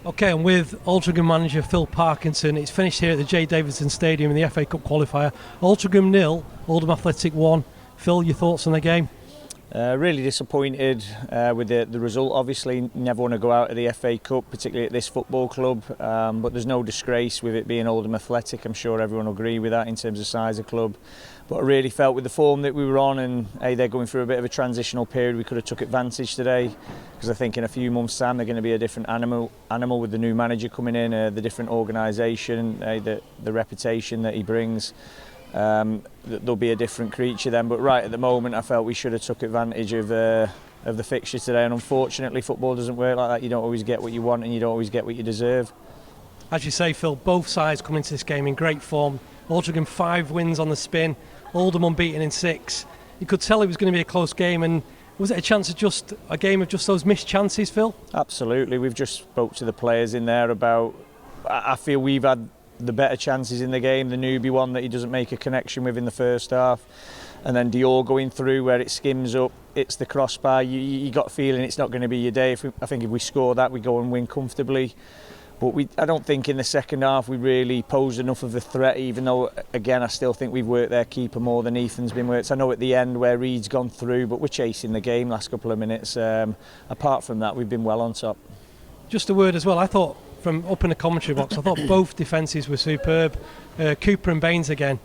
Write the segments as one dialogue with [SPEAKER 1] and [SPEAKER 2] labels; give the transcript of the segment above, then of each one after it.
[SPEAKER 1] Okay, and with Altrincham manager Phil Parkinson, it's finished here at the J Davidson Stadium in the FA Cup qualifier. Altrincham 0, Oldham Athletic 1. Phil, your thoughts on the game?
[SPEAKER 2] Really disappointed with the result. Obviously, never want to go out of the FA Cup, particularly at this football club. But there's no disgrace with it being Oldham Athletic. I'm sure everyone will agree with that in terms of size of club. But I really felt with the form that we were on, and they're going through a bit of a transitional period, we could have took advantage today. Because I think in a few months' time they're going to be a different animal with the new manager coming in, the different organisation, the reputation that he brings. There'll be a different creature then, but right at the moment I felt we should have took advantage of the fixture today, and unfortunately football doesn't work like that. You don't always get what you want and you don't always get what you deserve.
[SPEAKER 1] As you say, Phil, both sides come into this game in great form. Altrincham 5 wins on the spin, Oldham unbeaten in 6. You could tell it was going to be a close game, and was it a game of just those missed chances, Phil?
[SPEAKER 2] Absolutely. We've just spoke to the players in there about, I feel we've had the better chances in the game. The newbie one that he doesn't make a connection with in the first half, and then Dior going through where it skims up, it's the crossbar. You got a feeling it's not going to be your day. I think if we score that, we go and win comfortably. But I don't think in the second half we really posed enough of a threat, even though, again, I still think we've worked their keeper more than Ethan's been worked. I know at the end where Reed's gone through, but we're chasing the game last couple of minutes. Apart from that, we've been well on top.
[SPEAKER 1] Just a word as well, I thought from up in the commentary box, I thought both defences were superb. Cooper and Baines again,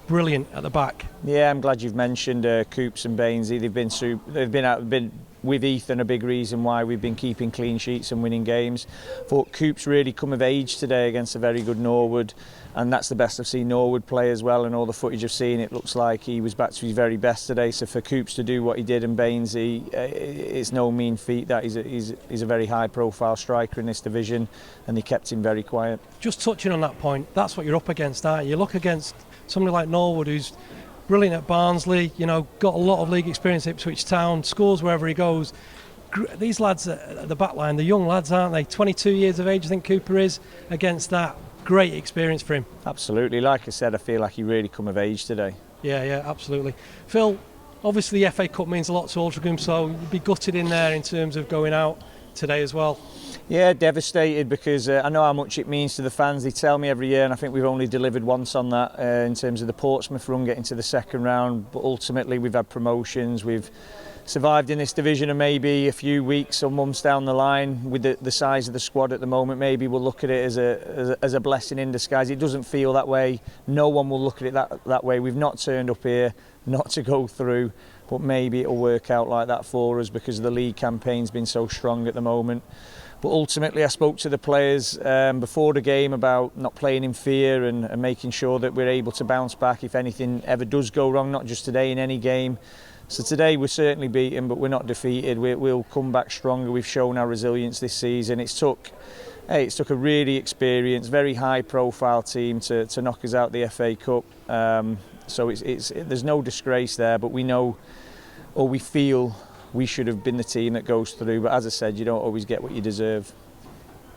[SPEAKER 1] brilliant at the back.
[SPEAKER 2] Yeah, I'm glad you've mentioned Coops and Baines. They've been with Ethan a big reason why we've been keeping clean sheets and winning games. Thought Coops really come of age today against a very good Norwood, and that's the best I've seen Norwood play as well. And all the footage I've seen, it looks like he was back to his very best today. So for Coops to do what he did, and Baines, it's no mean feat. That he's a very high-profile striker in this division, and they kept him very quiet.
[SPEAKER 1] Just touching on that point, that's what you're up against, aren't you? You look against somebody like Norwood, who's brilliant at Barnsley, got a lot of league experience at Ipswich Town, scores wherever he goes. These lads at the back line, the young lads, aren't they? 22 years of age, I think Cooper is, against that. Great experience for him.
[SPEAKER 2] Absolutely. Like I said, I feel like he really come of age today.
[SPEAKER 1] Yeah, absolutely. Phil, obviously the FA Cup means a lot to Altrincham, so you'd be gutted in there in terms of going out today as well.
[SPEAKER 2] Yeah, devastated, because I know how much it means to the fans. They tell me every year, and I think we've only delivered once on that in terms of the Portsmouth run getting to the second round. But ultimately we've had promotions, we've survived in this division, and maybe a few weeks or months down the line with the size of the squad at the moment, maybe we'll look at it as a blessing in disguise. It doesn't feel that way. No one will look at it that way. We've not turned up here not to go through, but maybe it'll work out like that for us because the league campaign's been so strong at the moment. But ultimately I spoke to the players before the game about not playing in fear and making sure that we're able to bounce back if anything ever does go wrong, not just today, in any game. So today we're certainly beaten, but we're not defeated. We'll come back stronger. We've shown our resilience this season. It took a really experienced, very high-profile team to knock us out the FA Cup. So there's no disgrace there, but we know, or we feel, we should have been the team that goes through. But as I said, you don't always get what you deserve.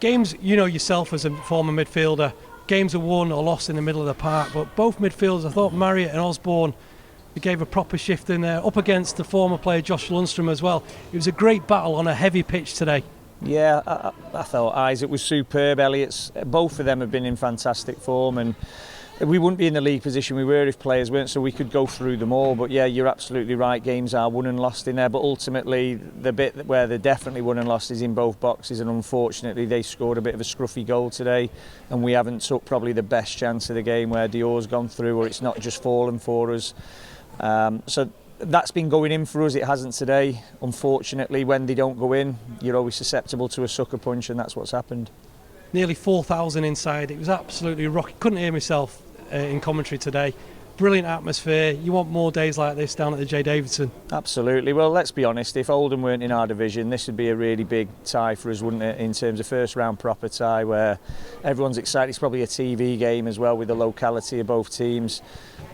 [SPEAKER 1] Games, yourself as a former midfielder, games are won or lost in the middle of the park, but both midfielders, I thought Marriott and Osborne, they gave a proper shift in there, up against the former player Josh Lundstrom as well. It was a great battle on a heavy pitch today.
[SPEAKER 2] Yeah, I thought Isaac was superb. Elliott's, both of them have been in fantastic form, and we wouldn't be in the league position we were if players weren't, so we could go through them all. But yeah, you're absolutely right, games are won and lost in there, but ultimately the bit where they're definitely won and lost is in both boxes, and unfortunately they scored a bit of a scruffy goal today, and we haven't took probably the best chance of the game where Dior's gone through, or it's not just fallen for us. So that's been going in for us, it hasn't today. Unfortunately, when they don't go in, you're always susceptible to a sucker punch, and that's what's happened.
[SPEAKER 1] Nearly 4,000 inside, it was absolutely rocky. Couldn't hear myself in commentary today. Brilliant atmosphere. You want more days like this down at the J Davidson?
[SPEAKER 2] Absolutely. Well, let's be honest, if Oldham weren't in our division, this would be a really big tie for us, wouldn't it, in terms of first round proper tie where everyone's excited. It's probably a TV game as well with the locality of both teams.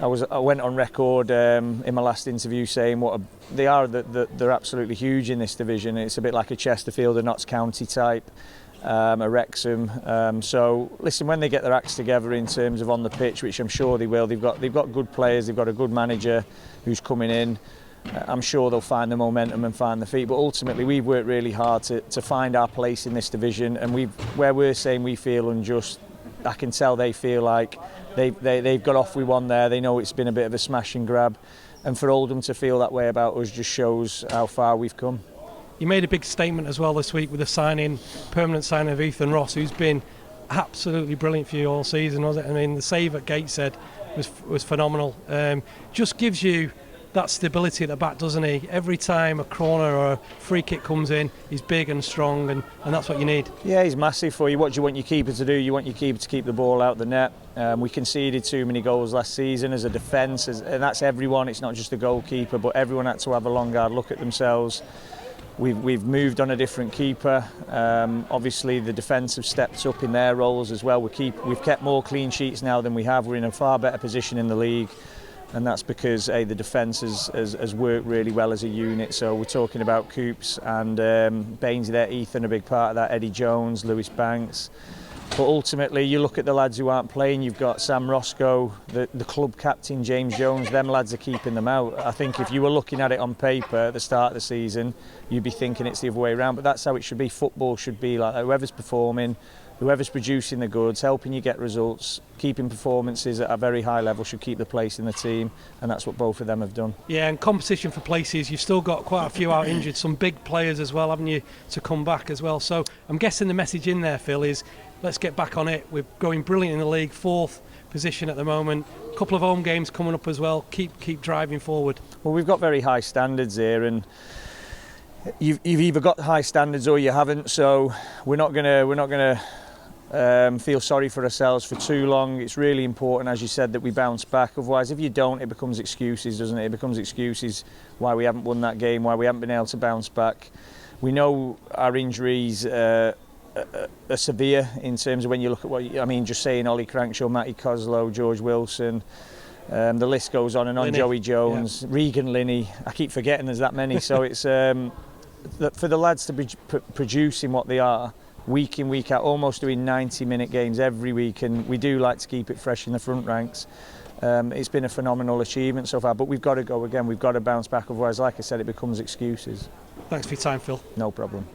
[SPEAKER 2] I went on record in my last interview saying they're absolutely huge in this division. It's a bit like a Chesterfield, a Notts County type. A Wrexham. So listen, when they get their acts together in terms of on the pitch, which I'm sure they will, they've got good players, they've got a good manager who's coming in. I'm sure they'll find the momentum and find the feet, but ultimately we've worked really hard to find our place in this division, and where we're saying we feel unjust, I can tell they feel like they've got off with one there. They know it's been a bit of a smash and grab, and for Oldham to feel that way about us just shows how far we've come.
[SPEAKER 1] You made a big statement as well this week with the permanent signing of Ethan Ross, who's been absolutely brilliant for you all season, wasn't it? I mean, the save at Gateshead was phenomenal. Just gives you that stability at the back, doesn't he? Every time a corner or a free kick comes in, he's big and strong, and that's what you need.
[SPEAKER 2] Yeah, he's massive for you. What do you want your keeper to do? You want your keeper to keep the ball out the net. We conceded too many goals last season as a defence, and that's everyone. It's not just the goalkeeper, but everyone had to have a long hard look at themselves. We've moved on a different keeper. Obviously the defence have stepped up in their roles as well. We've kept more clean sheets now than we have. We're in a far better position in the league, and that's because the defence has worked really well as a unit. So we're talking about Coops and Bainesy there, Ethan a big part of that, Eddie Jones, Lewis Banks. But ultimately, you look at the lads who aren't playing, you've got Sam Roscoe, the club captain, James Jones, them lads are keeping them out. I think if you were looking at it on paper at the start of the season, you'd be thinking it's the other way around, but that's how it should be. Football should be like that. Whoever's performing, whoever's producing the goods, helping you get results, keeping performances at a very high level should keep the place in the team, and that's what both of them have done.
[SPEAKER 1] Yeah, and competition for places, you've still got quite a few out injured, some big players as well, haven't you, to come back as well. So I'm guessing the message in there, Phil, is let's get back on it. We're going brilliant in the league, 4th position at the moment. A couple of home games coming up as well. Keep driving forward.
[SPEAKER 2] Well, we've got very high standards here, and you've either got high standards or you haven't. So we're not gonna feel sorry for ourselves for too long. It's really important, as you said, that we bounce back. Otherwise, if you don't, it becomes excuses, doesn't it? It becomes excuses why we haven't won that game, why we haven't been able to bounce back. We know our injuries are severe in terms of when you look at just saying Ollie Crankshaw, Matty Coslow, George Wilson, the list goes on and on.
[SPEAKER 1] Linney.
[SPEAKER 2] Joey Jones, yeah. Regan Linney. I keep forgetting there's that many. So it's for the lads to be producing what they are week in, week out, almost doing 90-minute games every week, and we do like to keep it fresh in the front ranks. It's been a phenomenal achievement so far, but we've got to go again. We've got to bounce back, otherwise, like I said, it becomes excuses.
[SPEAKER 1] Thanks for your time, Phil.
[SPEAKER 2] No problem.